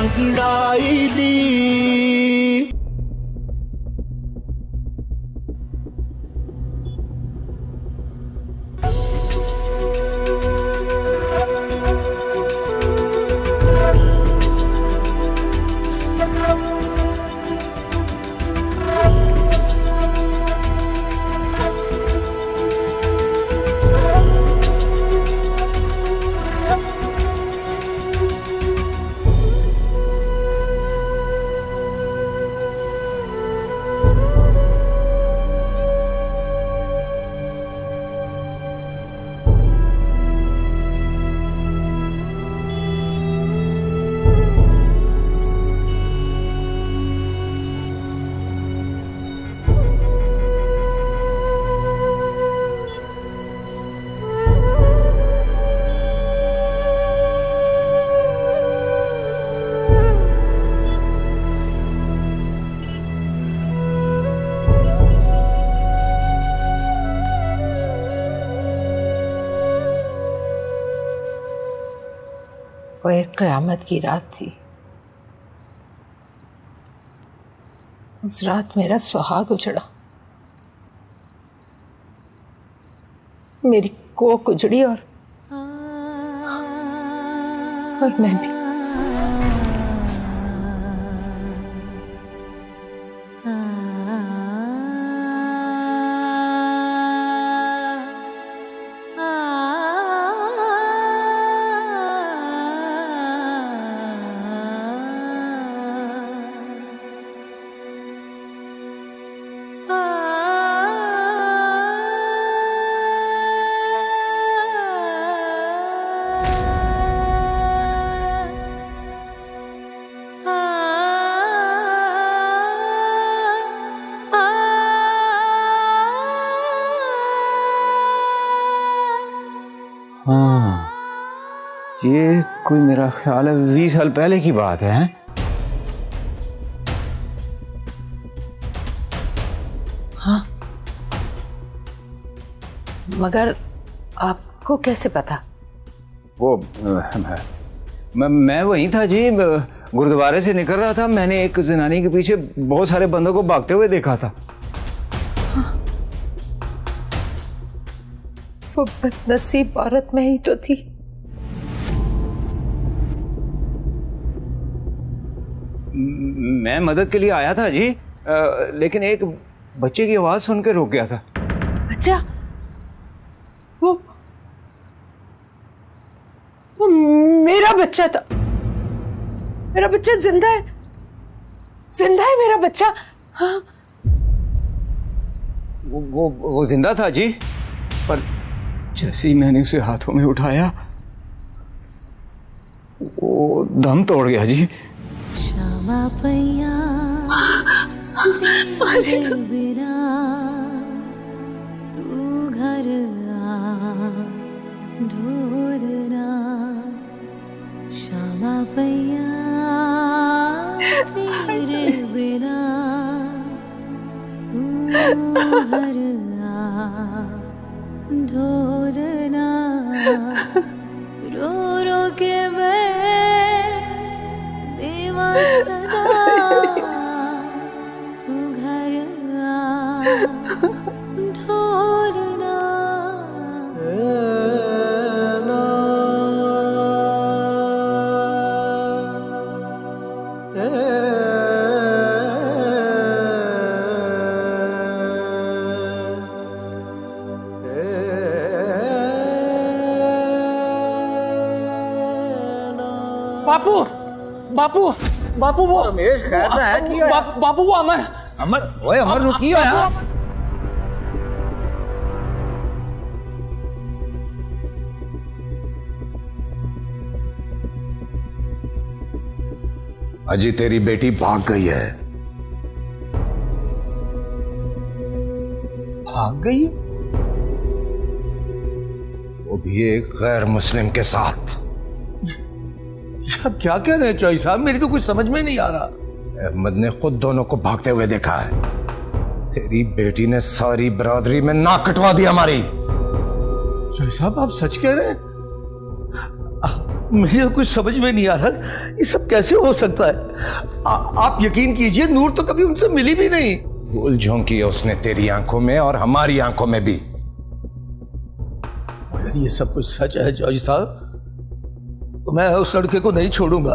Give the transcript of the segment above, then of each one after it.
अंगड़ाईली। वो एक क़यामत की रात थी। उस रात मेरा सुहाग उजड़ा, मेरी कोख उजड़ी और मैं भी। हाँ, ये कोई मेरा ख्याल है 20 साल पहले की बात है। हाँ, मगर आपको कैसे पता? वो मैं वहीं था जी, गुरुद्वारे से निकल रहा था। मैंने एक जनानी के पीछे बहुत सारे बंदों को भागते हुए देखा था। वो बदनसीब औरत में ही तो थी। मैं मदद के लिए आया था जी, लेकिन एक बच्चे की आवाज सुन के रुक गया था। बच्चा? वो मेरा बच्चा था। मेरा बच्चा जिंदा है, जिंदा है मेरा बच्चा। हाँ, वो जिंदा था जी, पर जैसे ही मैंने उसे हाथों में उठाया वो दम तोड़ गया जी। श्यामा पैया तेरे बिना तू घर आ ढोरना। श्यामा पैया तेरे बिना तू घर आ ढोरना। रो रो के मैं देवा सदा तू घर आ ढोरना। बापू बापू बापू वो रमेश खैर ना है कि बापू वो अमर ओए अमर रुकी हो यार। अजी तेरी बेटी भाग गई है। भाग गई? वो भी एक गैर मुस्लिम के साथ। क्या कह रहे हैं चौधरी साहब, मेरी तो कुछ समझ में नहीं आ रहा। अहमद ने खुद दोनों को भागते हुए देखा है। तेरी बेटी ने सारी बरादरी में नाक कटवा दी हमारी। चौधरी साहब आप सच कह रहे हैं? मुझे तो कुछ समझ में नहीं आ रहा, ये सब कैसे हो सकता है। आप यकीन कीजिए, नूर तो कभी उनसे मिली भी नहीं। भूल झोंकी है उसने तेरी आंखों में और हमारी आंखों में भी। अगर ये सब कुछ सच है जॉर्ज साहब, तो मैं उस लड़के को नहीं छोड़ूंगा,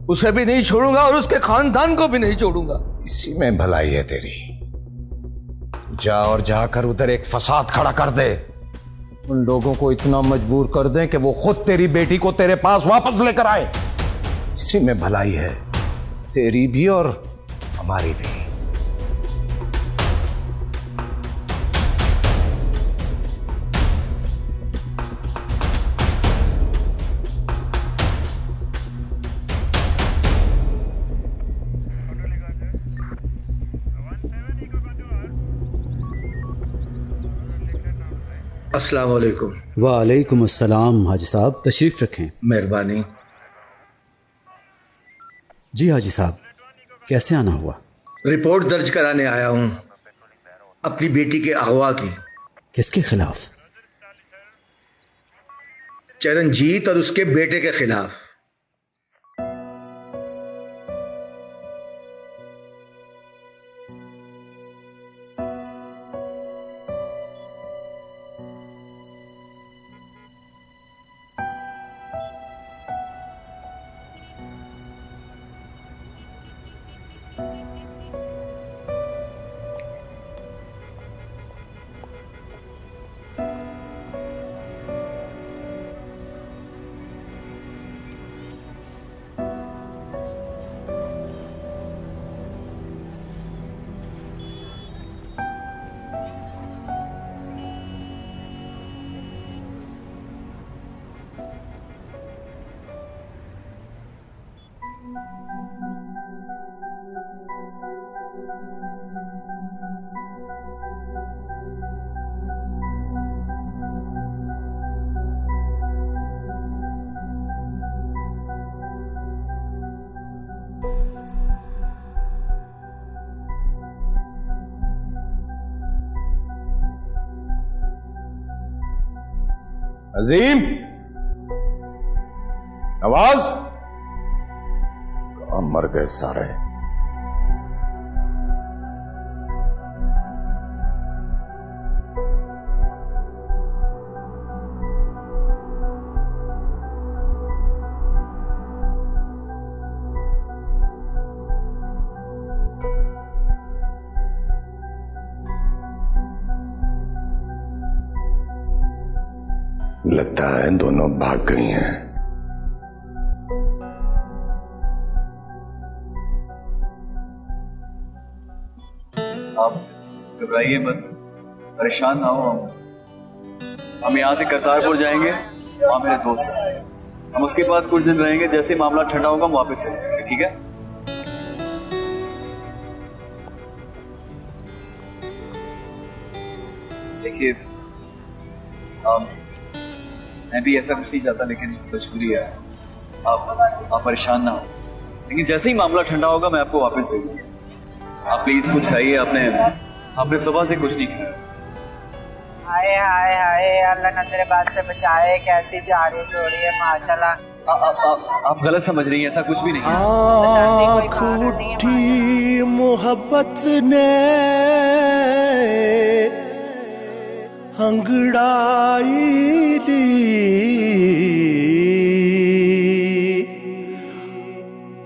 उसे भी नहीं छोड़ूंगा और उसके खानदान को भी नहीं छोड़ूंगा। इसी में भलाई है तेरी। जा और जाकर उधर एक फसाद खड़ा कर दे, उन लोगों को इतना मजबूर कर दे कि वो खुद तेरी बेटी को तेरे पास वापस लेकर आए। इसी में भलाई है तेरी भी और हमारी भी। अस्सलाम वालेकुम। वालेकुम अस्सलाम। हाजी साहब तशरीफ रखें। मेहरबानी। जी हाजी साहब, कैसे आना हुआ? रिपोर्ट दर्ज कराने आया हूँ अपनी बेटी के अगवा की। किसके खिलाफ? चरणजीत और उसके बेटे के खिलाफ। अजीम, नवाज, कहां मर गए सारे? लगता है दोनों भाग गई हैं। आप घबराइए मत, परेशान ना हो। हम यहाँ से करतारपुर जाएंगे, वहाँ मेरे दोस्त हैं, हम उसके पास कुछ दिन रहेंगे। जैसे मामला ठंडा होगा हम वापस आएंगे, ठीक है? देखिए, मैं भी ऐसा कुछ नहीं चाहता, लेकिन मजबूरी है। आप परेशान ना हो, लेकिन जैसे ही मामला ठंडा होगा मैं आपको वापस भेजूंगा। आप प्लीज कुछ खाइए। आपने सुबह से कुछ नहीं खाया। हाय हाय हाय, अल्लाह ना तेरे बात से बचाए। कैसी प्यारी जोड़ी है माशाल्लाह। आप गलत समझ रही हैं, ऐसा कुछ भी नहीं है। आँख उठी मोहब्बत ने अंगड़ाई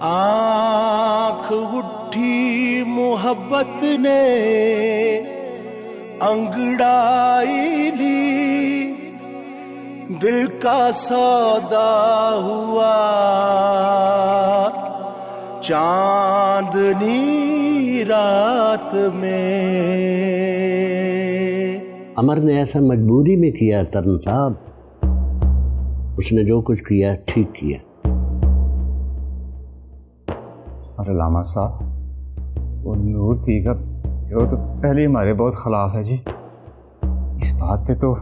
आँख उठी मोहब्बत ने अंगड़ाई ली, दिल का सौदा हुआ चांदनी रात में। अमर ने ऐसा मजबूरी में किया तरन साहब, उसने जो कुछ किया ठीक किया। और लामा साहब, वो नूर थी का वो तो पहले हमारे बहुत खिलाफ है जी। इस बात पे तो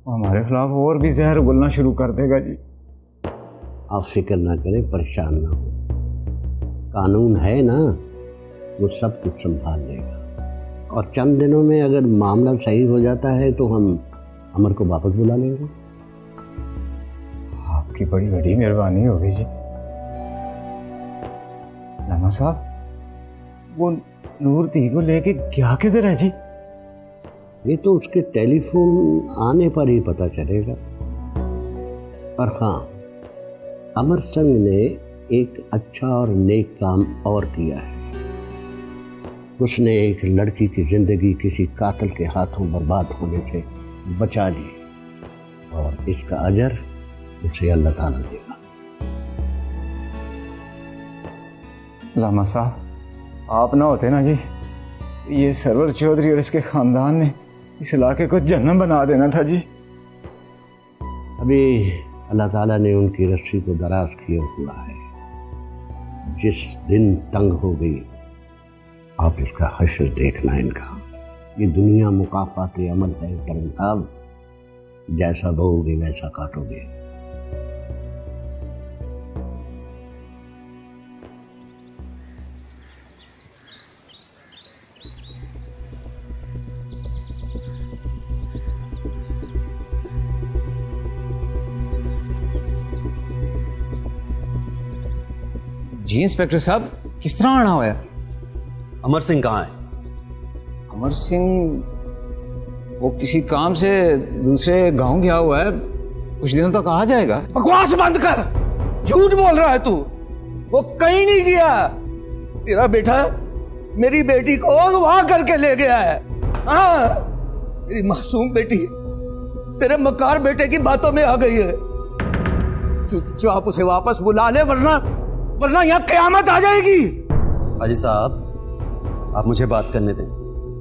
हमारे खिलाफ और भी जहर उगलना शुरू कर देगा जी। आप फिक्र ना करें, परेशान ना हो, कानून है ना, वो सब कुछ संभाल लेगा। और चंद दिनों में अगर मामला सही हो जाता है तो हम अमर को वापस बुला लेंगे। आप आपकी बड़ी बड़ी मेहरबानी होगी जी। लामा साहब, वो नूर दी को लेके क्या किधर है जी? ये तो उसके टेलीफोन आने पर ही पता चलेगा। पर हाँ, अमर संग ने एक अच्छा और नेक काम और किया है। उसने एक लड़की की जिंदगी किसी कातिल के हाथों बर्बाद होने से बचा ली, और इसका अजर उसे अल्लाह ताला देगा। लामा साहब, आप ना होते ना जी, ये सरवर चौधरी और इसके खानदान ने इस इलाके को जन्नत बना देना था जी। अभी अल्लाह ताला ने उनकी रस्सी को दराज किया हुआ है। जिस दिन तंग हो गई, आप इसका हश्र देखना इनका। ये दुनिया मुकाफात अमल है करम साहब, जैसा बोओगे वैसा काटोगे। जी इंस्पेक्टर साहब, किस तरह आना हुआ है? अमर सिंह कहाँ है? अमर सिंह वो किसी काम से दूसरे गांव गया हुआ है, कुछ दिनों तक आ जाएगा। बकवास बंद कर, झूठ बोल रहा है तू। वो कहीं नहीं गया। तेरा बेटा मेरी बेटी को अगवा करके ले गया है। हाँ, मेरी मासूम बेटी तेरे मकार बेटे की बातों में आ गई है। चुपचाप उसे वापस बुला ले, वरना यहाँ कयामत आ जाएगी। हाजी साहब, आप मुझे बात करने दें,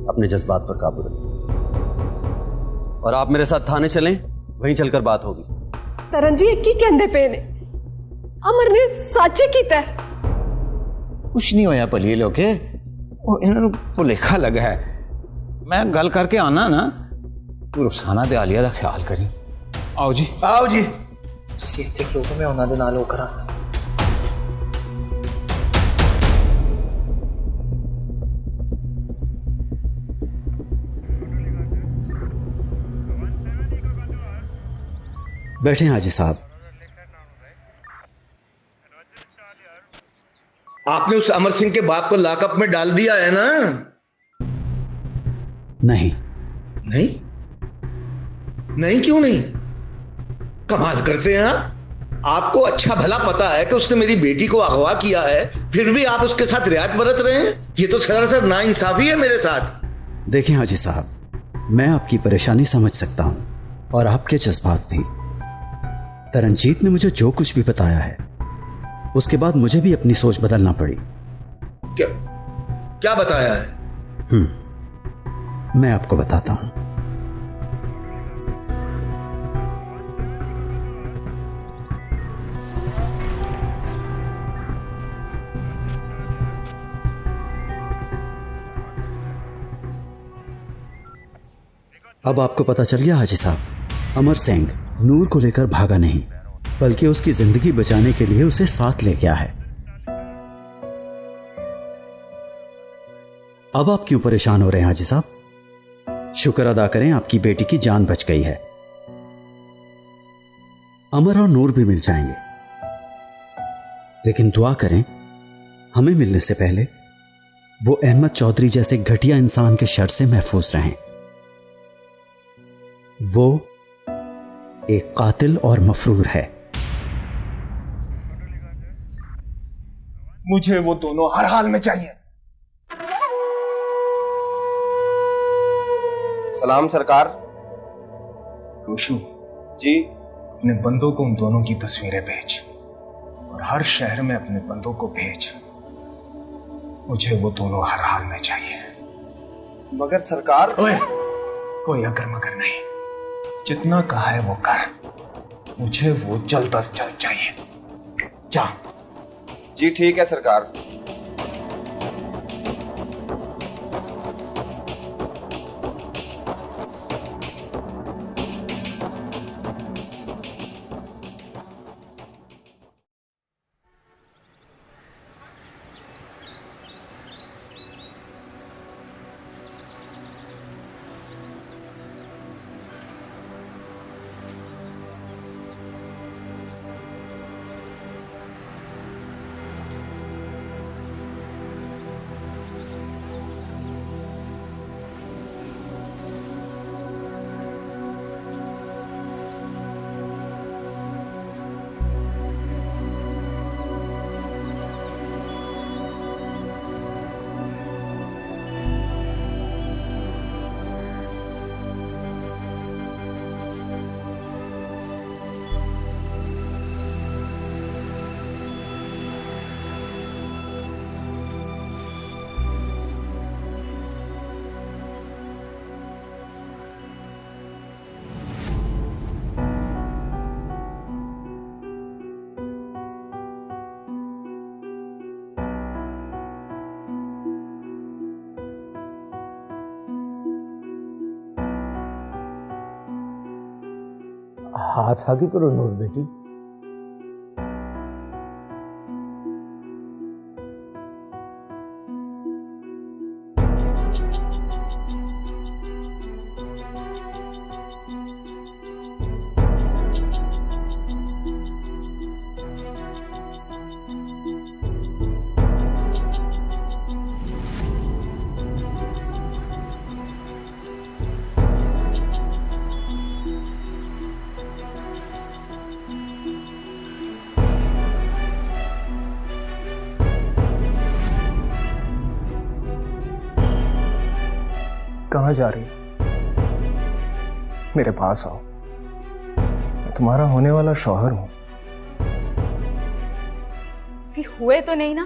अपने जज्बात पर काबू रखिए और आप मेरे साथ थाने चलें, वहीं चलकर बात होगी। तरन जी की कहंदे पे ने अमर ने सच कीता है। कुछ नहीं होया भली लोके, वो इन्होंने भुलेखा लगा है। मैं गल करके आना ना, तू रुखसाना ते आलिया दा ख्याल करी। आओ जी, आओ जी। ਤੁਸੀਂ ਇੱਥੇ ਖਲੋਗੇ, ਮੈਂ ਉਹਨਾਂ ਦੇ ਨਾਲ ਹੋ ਕਰਾਂ। बैठे हाजी साहब। आपने उस अमर सिंह के बाप को लॉकअप में डाल दिया है ना? नहीं। नहीं? नहीं क्यों नहीं? कमाल करते हैं आप। आपको अच्छा भला पता है कि उसने मेरी बेटी को अगवा किया है, फिर भी आप उसके साथ रियायत बरत रहे हैं। ये तो सरासर नाइंसाफी है मेरे साथ। देखिए हाजी साहब, मैं आपकी परेशानी समझ सकता हूं और आपके जज्बात भी। तरनजीत ने मुझे जो कुछ भी बताया है, उसके बाद मुझे भी अपनी सोच बदलना पड़ी। क्या बताया है? मैं आपको बताता हूं। अब आपको पता चल गया हाजी साहब, अमर सिंह नूर को लेकर भागा नहीं, बल्कि उसकी जिंदगी बचाने के लिए उसे साथ ले गया है। अब आप क्यों परेशान हो रहे हैं हाजी साहब? शुक्र अदा करें, आपकी बेटी की जान बच गई है। अमर और नूर भी मिल जाएंगे, लेकिन दुआ करें हमें मिलने से पहले वो अहमद चौधरी जैसे घटिया इंसान के शर से महफूज रहें। वो एक कातिल और मफरूर है। मुझे वो दोनों हर हाल में चाहिए। सलाम सरकार। रोशू जी। अपने बंदों को उन दोनों की तस्वीरें भेज और हर शहर में अपने बंदों को भेज। मुझे वो दोनों हर हाल में चाहिए। मगर सरकार। ओए, कोई अगर मगर नहीं, जितना कहा है वो कर। मुझे वो जल्द अज जल्द चाहिए। जा। जी ठीक है सरकार। हाथ आगे करो नूर बेटी। कहाँ जा रही हो? मेरे पास आओ, मैं तुम्हारा होने वाला शौहर हूं। कि हुए तो नहीं ना,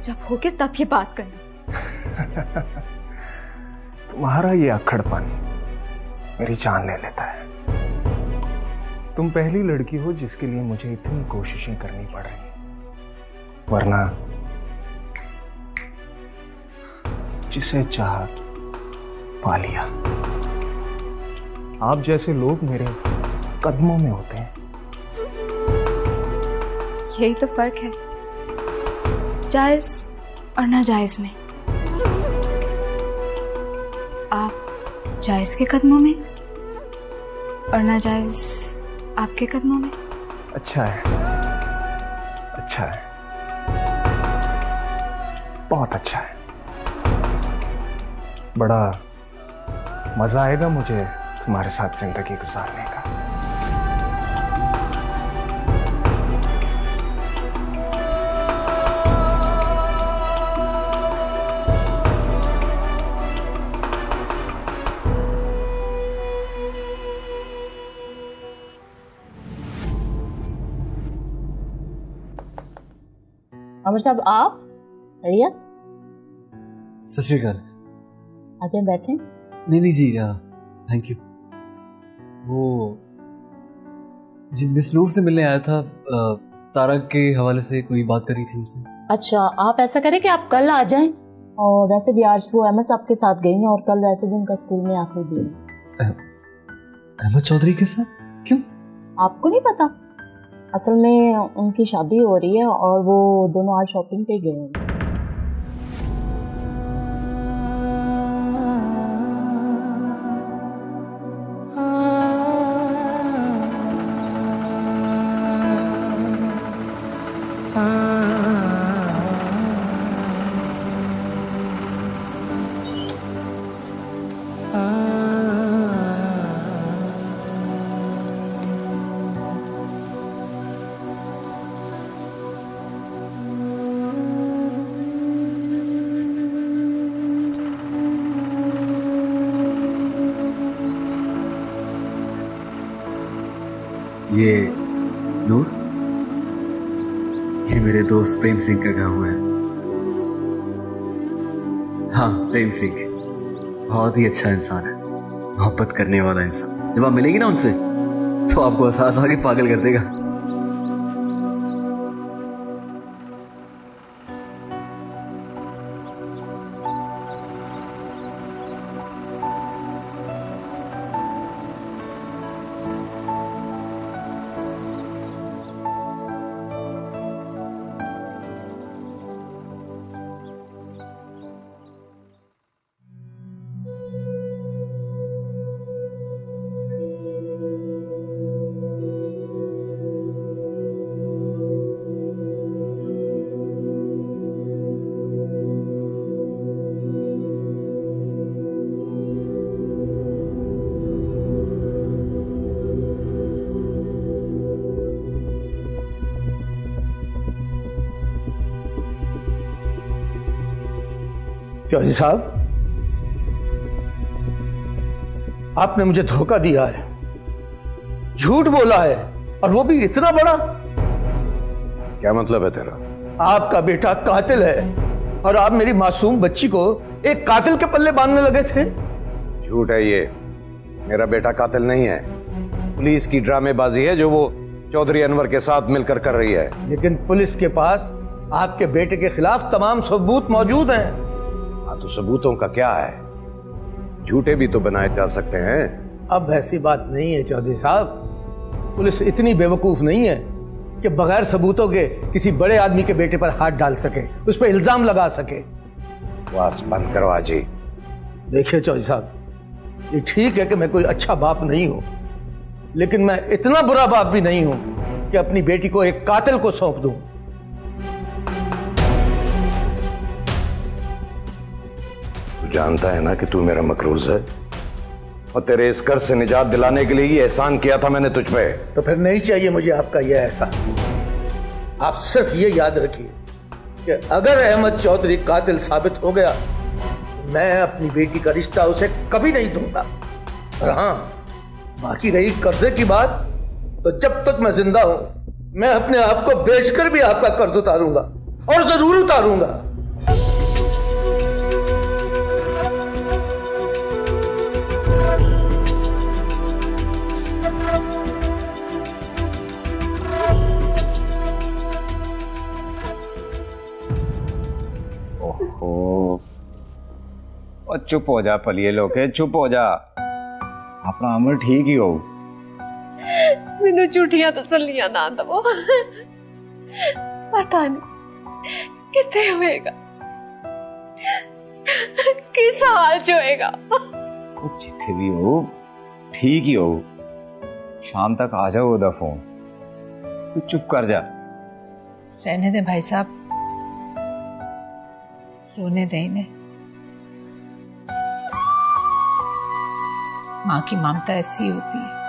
जब हो के तब ये बात करना। तुम्हारा ये अक्खड़पन मेरी जान ले लेता है। तुम पहली लड़की हो जिसके लिए मुझे इतनी कोशिशें करनी पड़ रही, वरना जिसे चाहा पा लिया। आप जैसे लोग मेरे कदमों में होते हैं। यही तो फर्क है जायज और नाजायज में। आप जायज के कदमों में और नाजायज आपके कदमों में। अच्छा है, अच्छा है, बहुत अच्छा है। बड़ा मजा आएगा मुझे तुम्हारे साथ जिंदगी गुजारने का। अमर साहब आप भैया सत श्री अकाल। आ जाए बैठे। नहीं जी, थैंक यू। वो जी मिस नूर से मिलने आया था, तारा के हवाले से कोई बात करी थी उनसे। अच्छा, आप ऐसा करें कि आप कल आ जाएं। और वैसे भी आज वो अहमद साहब के साथ गई हैं और कल वैसे भी उनका स्कूल में आखिरी दिन। अहमद चौधरी के साथ? क्यों? आपको नहीं पता? असल में उनकी शादी हो रही है और वो दोनों आज शॉपिंग पे गए हैं। ये नूर, ये मेरे दोस्त प्रेम सिंह का गाँव है। हाँ, प्रेम सिंह बहुत ही अच्छा इंसान है, मोहब्बत करने वाला इंसान। जब आप मिलेंगे ना उनसे तो आपको एहसास होगा कि पागल कर देगा। चौधरी साहब, आपने मुझे धोखा दिया है, झूठ बोला है, और वो भी इतना बड़ा। क्या मतलब है तेरा? आपका बेटा कातिल है और आप मेरी मासूम बच्ची को एक कातिल के पल्ले बांधने लगे थे। झूठ है ये, मेरा बेटा कातिल नहीं है। पुलिस की ड्रामेबाजी है जो वो चौधरी अनवर के साथ मिलकर कर रही है। लेकिन पुलिस के पास आपके बेटे के खिलाफ तमाम सबूत मौजूद हैं। हाँ, तो सबूतों का क्या है? झूठे भी तो बनाए जा सकते हैं। अब ऐसी बात नहीं है चौधरी साहब, पुलिस इतनी बेवकूफ नहीं है कि बगैर सबूतों के किसी बड़े आदमी के बेटे पर हाथ डाल सके, उस पर इल्जाम लगा सके। बस बंद करो आजी। देखिए चौधरी साहब, ये ठीक है कि मैं कोई अच्छा बाप नहीं हूं, लेकिन मैं इतना बुरा बाप भी नहीं हूं कि अपनी बेटी को एक कातिल को सौंप दूं। तू जानता है ना कि तू मेरा मकरूज है, और तेरे इस कर्ज से निजात दिलाने के लिए ये एहसान किया था मैंने तुझ पे। तो फिर नहीं चाहिए मुझे आपका यह एहसान। आप सिर्फ ये याद रखिए कि अगर अहमद चौधरी कातिल साबित हो गया, मैं अपनी बेटी का रिश्ता उसे कभी नहीं दूंगा। और हां, बाकी रही कर्जे की बात, तो जब तक मैं जिंदा हूं, मैं अपने आप को बेचकर भी आपका कर्ज उतारूंगा, और जरूर उतारूंगा। और चुप हो जा पलिए लोके, चुप हो जा। अपना अमर ठीक ही हो। मैनू झूठियां तसल्लियां ना दवो। पता नहीं कितने होएगा, किस हाल च होएगा। जिथे भी हो ठीक ही हो। शाम तक आ जाओ उधर फोन। तू चुप कर जा। रहने दे भाई साहब, रोने दे इन्हें। माँ की ममता ऐसी होती है,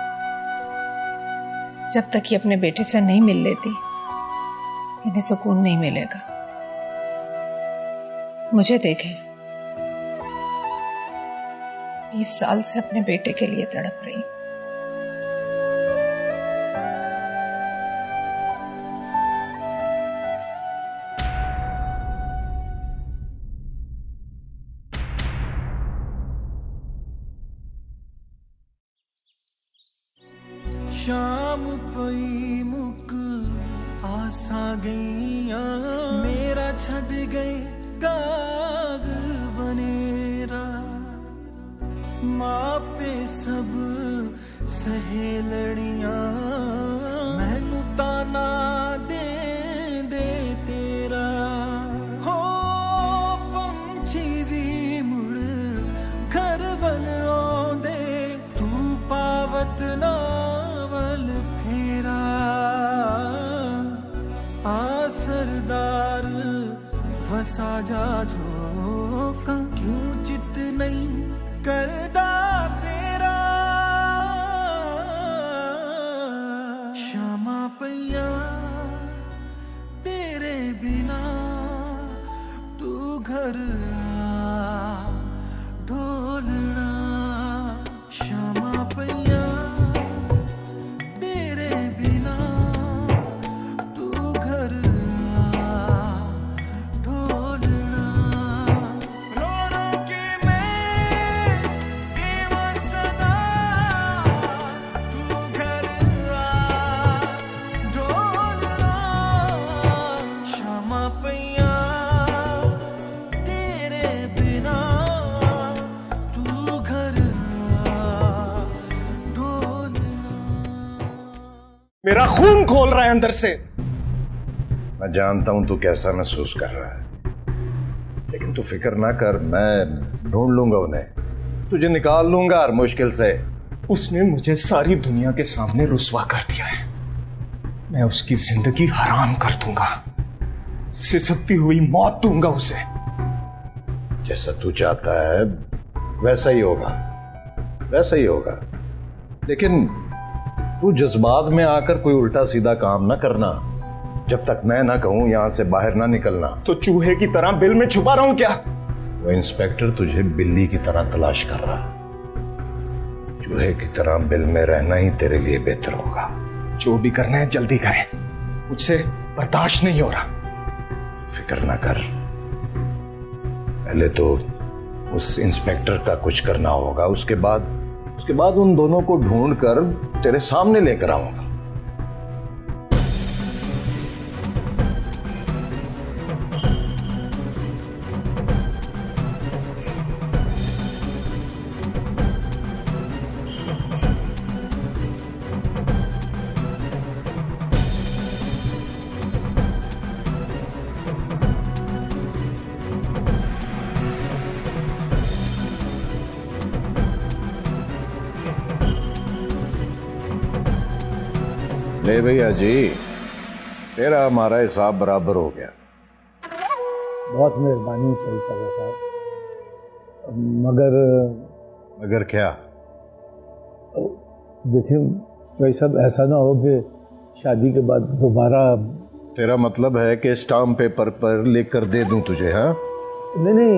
जब तक ये अपने बेटे से नहीं मिल लेती, इन्हें सुकून नहीं मिलेगा। मुझे देखें, 20 साल से अपने बेटे के लिए तड़प रही हूं। शाम पई मुक आसा गईया, मेरा छड़ गए काग बनेरा। मापे सब सहेलड़ियां, मैनू ताना दे दे तेरा। हो पंछी भी मुड़ घर वल आंदे, तू पावत ना सरदार वसा जा झोंका, क्यों चित नहीं करदा तेरा। शामा पैया तेरे बिना, तू घर आ ढोलना। शामा पैया मेरा खून खोल रहा है अंदर से। मैं जानता हूं तू कैसा महसूस कर रहा है, लेकिन तू फिक्र ना कर, मैं ढूंढ लूंगा उन्हें, तुझे निकाल लूंगा हर मुश्किल से। उसने मुझे सारी दुनिया के सामने रुस्वा कर दिया है। मैं उसकी जिंदगी हराम कर दूंगा, सिसकती हुई मौत दूंगा उसे। जैसा तू चाहता है वैसा ही होगा, वैसा ही होगा। लेकिन तू जज्बात में आकर कोई उल्टा सीधा काम ना करना। जब तक मैं ना कहूं यहां से बाहर ना निकलना। तो चूहे की तरह बिल में छुपा रहा हूं क्या? वो इंस्पेक्टर तुझे बिल्ली की तरह तलाश कर रहा। चूहे की तरह बिल में रहना ही तेरे लिए बेहतर होगा। जो भी करना है जल्दी करें, मुझसे बर्दाश्त नहीं हो रहा। फिक्र ना कर, पहले तो उस इंस्पेक्टर का कुछ करना होगा, उसके बाद उन दोनों को ढूंढकर तेरे सामने लेकर आऊंगा। ले भैया जी, तेरा हमारा हिसाब बराबर हो गया। बहुत मेहरबानी चौधरी साहब। मगर क्या? देखिए चौधरी साहब, ऐसा ना हो कि शादी के बाद दोबारा। तेरा मतलब है कि स्टाम्प पेपर पर लिख कर दे दूं तुझे? हाँ नहीं,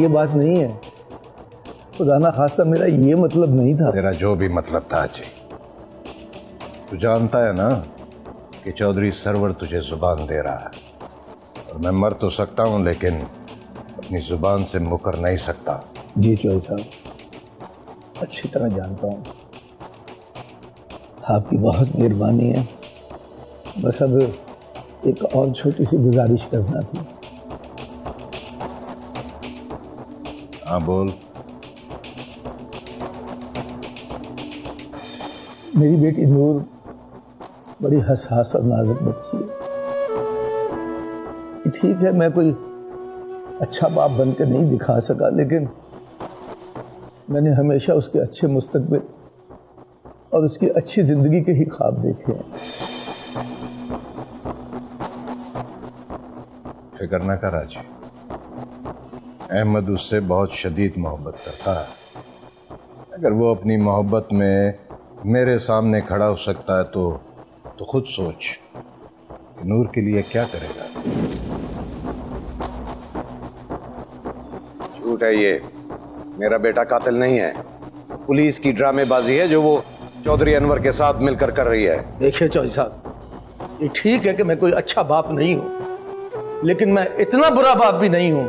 ये बात नहीं है। खुदा ना खास्ता मेरा ये मतलब नहीं था। तेरा जो भी मतलब था जी, तू जानता है ना कि चौधरी सरवर तुझे जुबान दे रहा है, और मैं मर तो सकता हूं लेकिन अपनी जुबान से मुकर नहीं सकता। जी चौधरी साहब, अच्छी तरह जानता हूँ। आपकी बहुत मेहरबानी है। बस अब एक और छोटी सी गुजारिश करना थी। हाँ बोल। मेरी बेटी नूर बड़ी हसास और नाजुक बच्ची है। ठीक है, मैं कोई अच्छा बाप बनकर नहीं दिखा सका, लेकिन मैंने हमेशा उसके अच्छे मुस्तकबिल और उसकी अच्छी जिंदगी के ही ख्वाब देखे हैं। फिक्र न कर राजी, अहमद उससे बहुत शदीद मोहब्बत करता है। अगर वो अपनी मोहब्बत में मेरे सामने खड़ा हो सकता है तो खुद सोच कि नूर के लिए क्या करेगा। झूठ है ये, मेरा बेटा कातिल नहीं है। पुलिस की ड्रामेबाजी है जो वो चौधरी अनवर के साथ मिलकर कर रही है। देखिए चौधरी साहब, ये ठीक है कि मैं कोई अच्छा बाप नहीं हूं, लेकिन मैं इतना बुरा बाप भी नहीं हूं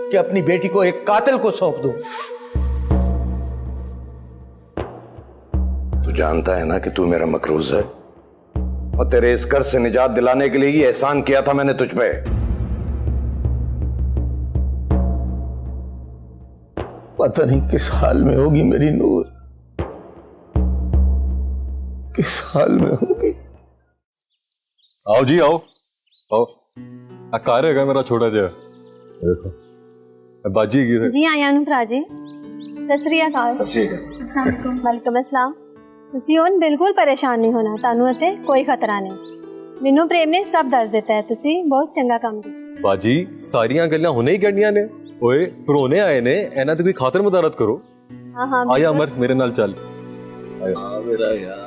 कि अपनी बेटी को एक कातिल को सौंप दूं। तू जानता है ना कि तू मेरा मकरूज है, और तेरे इस कर्ज से निजात दिलाने के लिए ये एहसान किया था मैंने तुझ पे। पता नहीं किस हाल में होगी मेरी नूर, किस हाल में होगी। आओ जी आओ आओ। कार्य है मेरा छोटा जहा देखो बाजी की जी आया नु भरा जी। सत श्री अकाल। वालेकुम अस्सलाम। ਤੁਸੀਂ ਹੁਣ ਬਿਲਕੁਲ ਪਰੇਸ਼ਾਨ ਨਹੀਂ ਹੋਣਾ, ਤੁਹਾਨੂੰ ਅਤੇ ਕੋਈ ਖਤਰਾ ਨਹੀਂ। ਮੈਨੂੰ ਪ੍ਰੇਮ ਨੇ ਸਭ ਦੱਸ ਦਿੱਤਾ ਹੈ, ਤੁਸੀਂ ਬਹੁਤ ਚੰਗਾ ਕੰਮ ਕੀਤਾ। ਬਾਜੀ ਸਾਰੀਆਂ ਗੱਲਾਂ ਹੁਣੇ ਹੀ ਕਰਨੀਆਂ ਨੇ। ਓਏ ਪਰੋਣੇ ਆਏ ਨੇ, ਇਹਨਾਂ ਦੀ ਕੋਈ ਖਾਤਰ ਮੁਦਾਰਤ ਕਰੋ। ਹਾਂ ਹਾਂ ਆਇਆ ਅਮਰ ਮੇਰੇ ਨਾਲ ਚੱਲ। हाँ मेरा यार।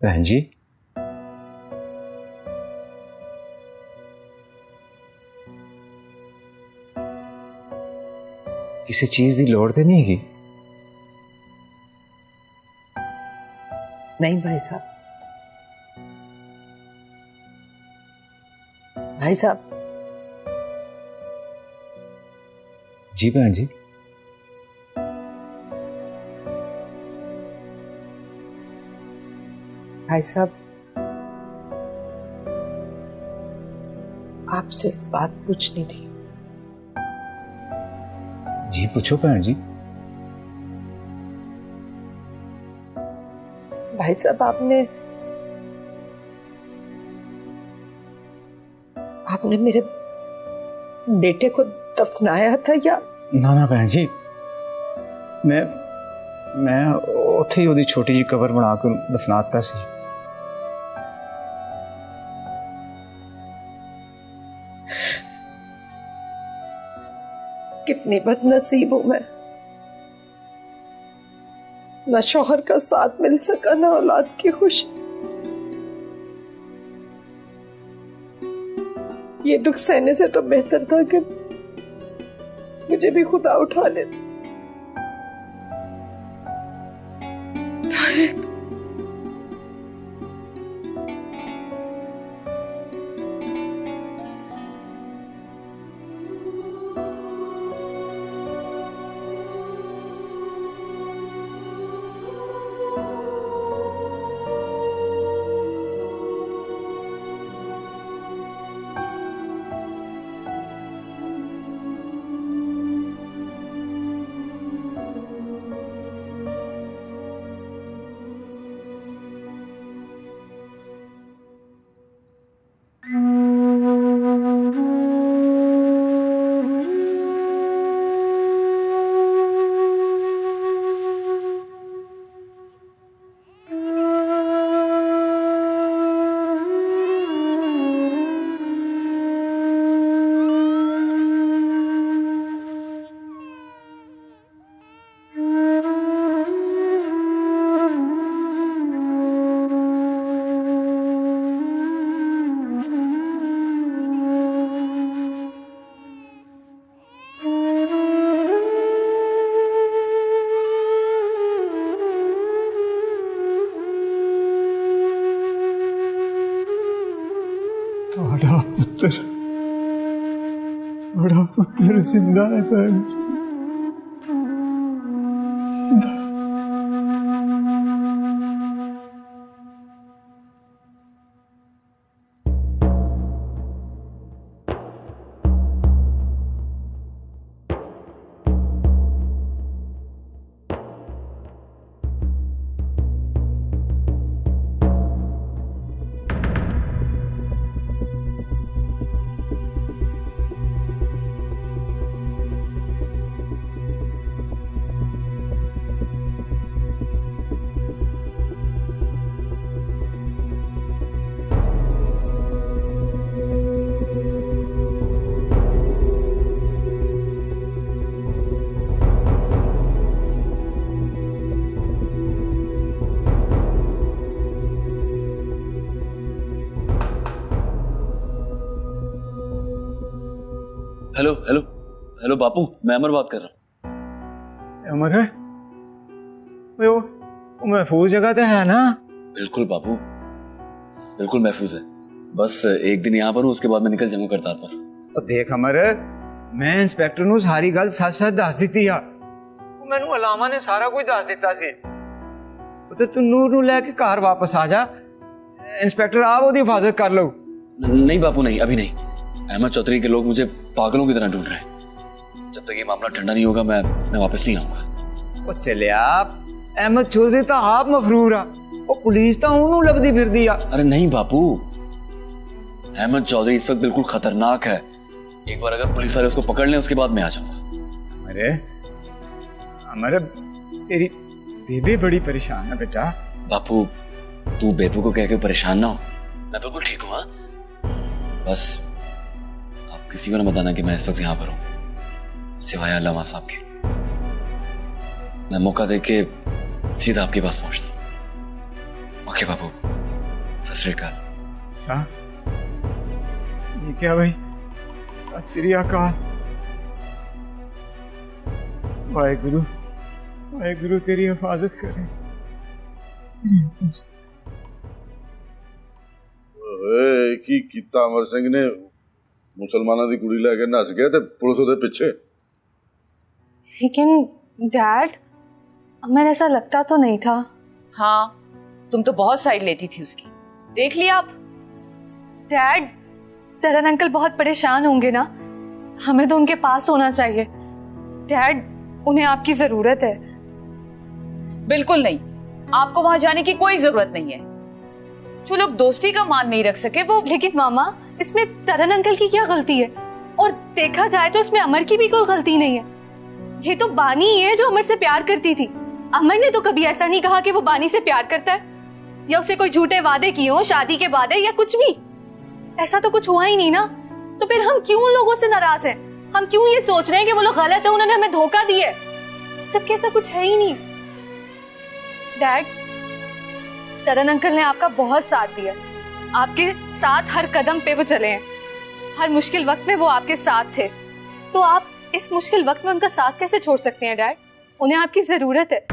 बहन जी, किसी चीज की लोड़ तो नहीं है? नहीं भाई साहब, भाई साहब। जी बहन जी। भाई साहब, आपसे बात पूछनी थी। जी पूछो बहन जी। भाई साहब, आपने मेरे बेटे को दफनाया था या? ना ना बहन जी, मैं उत्थे ही ओदी छोटी जी कबर बनाकर दफनाता सी। कितनी बदनसीब हूं मैं, न शौहर का साथ मिल सका, न औलाद की खुशी। ये दुख सहने से तो बेहतर था कि मुझे भी खुदा उठा लेता। थोड़ा पुत्र जिंदा है बहन जी, जिंदा। हेलो हेलो हेलो बापू, मैं अमर बात कर रहा हूँ। अमर है? वो महफूज जगह तो है ना? बिल्कुल बापू, बिल्कुल महफूज है। बस एक दिन यहाँ पर हूँ, उसके बाद मैं निकल जाऊंगा करतार पर। तो देख अमर, मैं इंस्पेक्टर नूं सारी गल सच दस दी आ। मैनू अलामा ने सारा कुछ दस दिता सी। तो तू नूर नू लेके घर वापस आ जा, इंस्पेक्टर आप ओदी हिफाजत कर लो। नहीं बापू नहीं, अभी नहीं। अहमद चौधरी के लोग मुझे पागलों की तरह ढूंढ रहे हैं। जब तक ये मामला ठंडा नहीं होगा मैं वापस नहीं आऊंगा। ओ चले आप, अहमद चौधरी तो आप मफरूर आ, ओ पुलिस तो उन्होंने लभदी फिरदी आ। अरे नहीं बापू, अहमद चौधरी इस वक्त बिल्कुल खतरनाक है। एक बार अगर पुलिस वाले उसको पकड़ लें, उसके बाद मैं आ जाऊंगा। अरे अमर, तेरी बेबी बड़ी परेशान है बेटा। बापू तू बेबू को कह के परेशान ना हो, मैं बिल्कुल ठीक हूँ। बस आप किसी को ना बताना कि मैं इस वक्त यहाँ पर हूँ, सिवाय अल्लामा साहब के। मैं मौका देख के सीधा आपके पास पहुंचता हूँ। ओके बापू, सत श्री अकाल। अच्छा ठीक है भाई, सत श्री अकाल। वाहेगुरु वाहेगुरु तेरी हिफाजत करे। की कीता अमर सिंह ने मुसलमानों की कुड़ी लेके नस गया ते पुलिस उसके पीछे। लेकिन डैड, हमें ऐसा लगता तो नहीं था। हाँ, तुम तो बहुत साइड लेती थी उसकी, देख लिया आप। डैड, तरन अंकल बहुत परेशान होंगे ना, हमें तो उनके पास होना चाहिए। डैड, उन्हें आपकी जरूरत है। बिल्कुल नहीं, आपको वहां जाने की कोई जरूरत नहीं है। जो लोग दोस्ती का मान नहीं रख सके वो। लेकिन मामा, इसमें तरन अंकल की क्या गलती है? और देखा जाए तो इसमें अमर की भी कोई गलती नहीं है। ये तो बानी ही है जो अमर से प्यार करती थी। अमर ने तो कभी ऐसा नहीं कहा कि वो बानी से प्यार करता है, या उसे कोई झूठे वादे किए हो शादी के बाद या कुछ भी। ऐसा तो कुछ हुआ ही नहीं ना। तो फिर हम क्यों लोगों से नाराज हैं? हम क्यों ये सोच रहे हैं कि वो लोग गलत है, उन्होंने हमें धोखा दिया, जबकि ऐसा कुछ है ही नहीं। डैड, तरन अंकल ने आपका बहुत साथ दिया, आपके साथ हर कदम पे वो चले हैं। हर मुश्किल वक्त में वो आपके साथ थे। तो आप इस मुश्किल वक्त में उनका साथ कैसे छोड़ सकते हैं डैड? उन्हें आपकी जरूरत है।